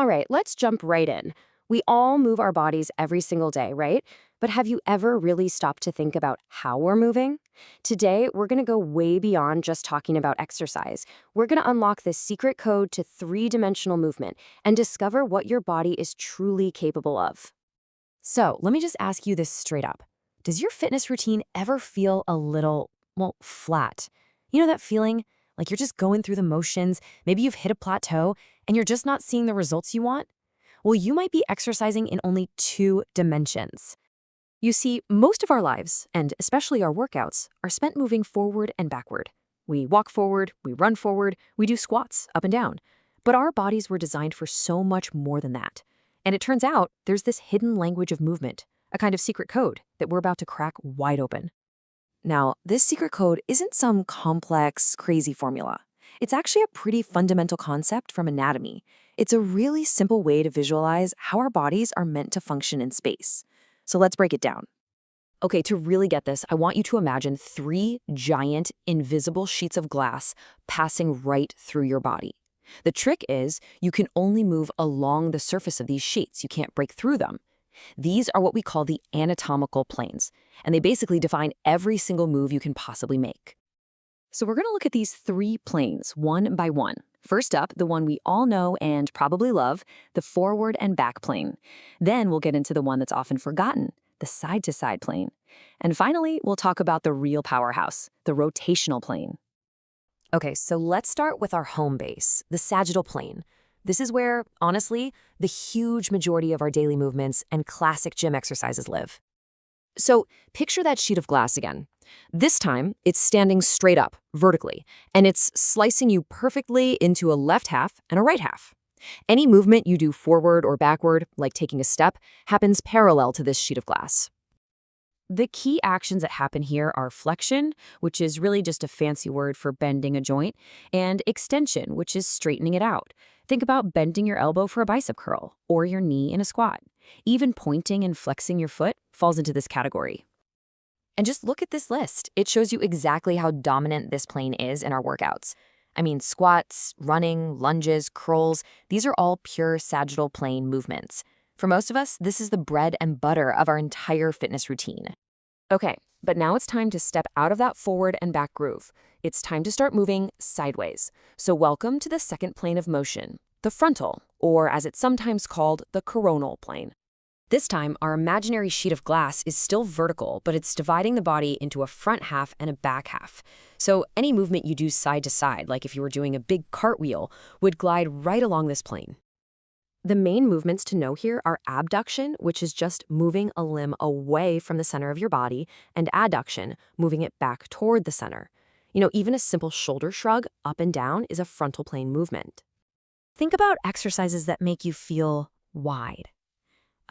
All right, let's jump right in. We all move our bodies every single day, right? But have you ever really stopped to think about how we're moving? Today, we're going to go way beyond just talking about exercise. We're going to unlock the secret code to three-dimensional movement and discover what your body is truly capable of. So, let me just ask you this straight up. Does your fitness routine ever feel a little, well, flat? You know that feeling? Like you're just going through the motions, maybe you've hit a plateau, and you're just not seeing the results you want? Well, you might be exercising in only two dimensions. You see, most of our lives, and especially our workouts, are spent moving forward and backward. We walk forward, we run forward, we do squats up and down. But our bodies were designed for so much more than that. And it turns out there's this hidden language of movement, a kind of secret code that we're about to crack wide open. Now, this secret code isn't some complex, crazy formula. It's actually a pretty fundamental concept from anatomy. It's a really simple way to visualize how our bodies are meant to function in space. So let's break it down. Okay, to really get this, I want you to imagine three giant, invisible sheets of glass passing right through your body. The trick is you can only move along the surface of these sheets. You can't break through them. These are what we call the anatomical planes, and they basically define every single move you can possibly make. So we're going to look at these three planes, one by one. First up, the one we all know and probably love, the forward and back plane. Then we'll get into the one that's often forgotten, the side-to-side plane. And finally, we'll talk about the real powerhouse, the rotational plane. Okay, so let's start with our home base, the sagittal plane. This is where, honestly, the huge majority of our daily movements and classic gym exercises live. So picture that sheet of glass again. This time, it's standing straight up, vertically, and it's slicing you perfectly into a left half and a right half. Any movement you do forward or backward, like taking a step, happens parallel to this sheet of glass. The key actions that happen here are flexion, which is really just a fancy word for bending a joint, and extension, which is straightening it out. Think about bending your elbow for a bicep curl or your knee in a squat. Even pointing and flexing your foot falls into this category. And just look at this list. It shows you exactly how dominant this plane is in our workouts. I mean, squats, running, lunges, curls, these are all pure sagittal plane movements. For most of us, this is the bread and butter of our entire fitness routine. Okay, but now it's time to step out of that forward and back groove. It's time to start moving sideways. So welcome to the second plane of motion, the frontal, or as it's sometimes called, the coronal plane. This time, our imaginary sheet of glass is still vertical, but it's dividing the body into a front half and a back half. So any movement you do side to side, like if you were doing a big cartwheel, would glide right along this plane. The main movements to know here are abduction, which is just moving a limb away from the center of your body, and adduction, moving it back toward the center. You know, even a simple shoulder shrug up and down is a frontal plane movement. Think about exercises that make you feel wide.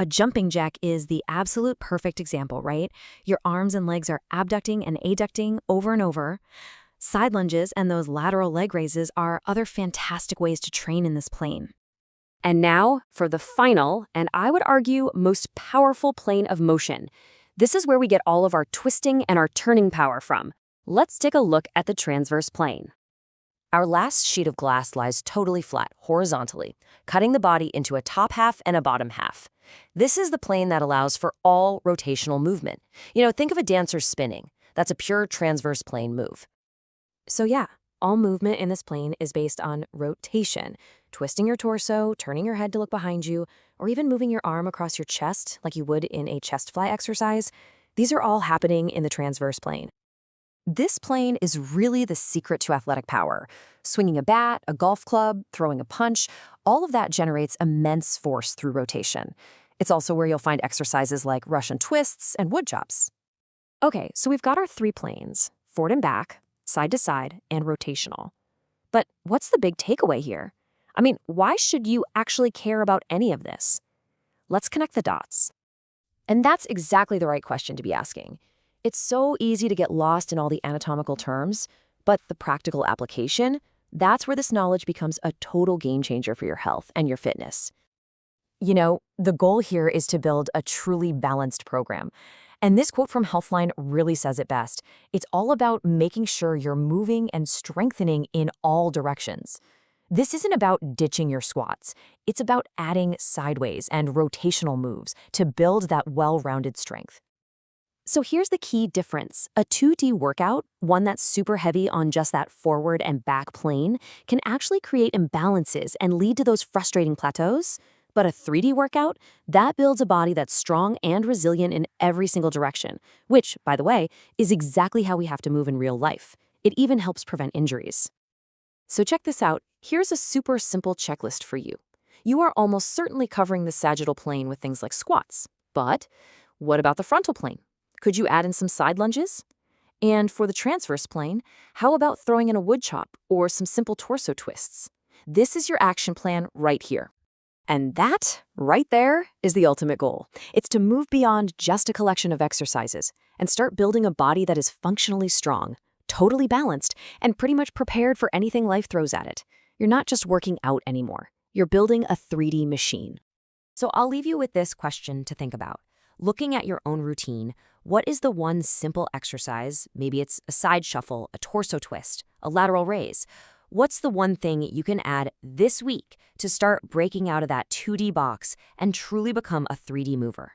A jumping jack is the absolute perfect example, right? Your arms and legs are abducting and adducting over and over. Side lunges and those lateral leg raises are other fantastic ways to train in this plane. And now for the final, and I would argue most powerful plane of motion. This is where we get all of our twisting and our turning power from. Let's take a look at the transverse plane. Our last sheet of glass lies totally flat, horizontally, cutting the body into a top half and a bottom half. This is the plane that allows for all rotational movement. You know, think of a dancer spinning. That's a pure transverse plane move. So yeah, all movement in this plane is based on rotation, twisting your torso, turning your head to look behind you, or even moving your arm across your chest like you would in a chest fly exercise. These are all happening in the transverse plane. This plane is really the secret to athletic power. Swinging a bat, a golf club, throwing a punch, all of that generates immense force through rotation. It's also where you'll find exercises like Russian twists and wood chops. Okay, so we've got our three planes, forward and back, side to side, and rotational. But what's the big takeaway here? I mean, why should you actually care about any of this? Let's connect the dots. And that's exactly the right question to be asking. It's so easy to get lost in all the anatomical terms, but the practical application, that's where this knowledge becomes a total game changer for your health and your fitness. You know, the goal here is to build a truly balanced program. And this quote from Healthline really says it best. It's all about making sure you're moving and strengthening in all directions. This isn't about ditching your squats. It's about adding sideways and rotational moves to build that well-rounded strength. So here's the key difference. A 2D workout, one that's super heavy on just that forward and back plane, can actually create imbalances and lead to those frustrating plateaus. But a 3D workout, that builds a body that's strong and resilient in every single direction, which, by the way, is exactly how we have to move in real life. It even helps prevent injuries. So check this out. Here's a super simple checklist for you. You are almost certainly covering the sagittal plane with things like squats. But what about the frontal plane? Could you add in some side lunges? And for the transverse plane, how about throwing in a wood chop or some simple torso twists? This is your action plan right here. And that, right there, is the ultimate goal. It's to move beyond just a collection of exercises and start building a body that is functionally strong, totally balanced, and pretty much prepared for anything life throws at it. You're not just working out anymore. You're building a 3D machine. So I'll leave you with this question to think about. Looking at your own routine, what is the one simple exercise, maybe it's a side shuffle, a torso twist, a lateral raise? What's the one thing you can add this week to start breaking out of that 2D box and truly become a 3D mover?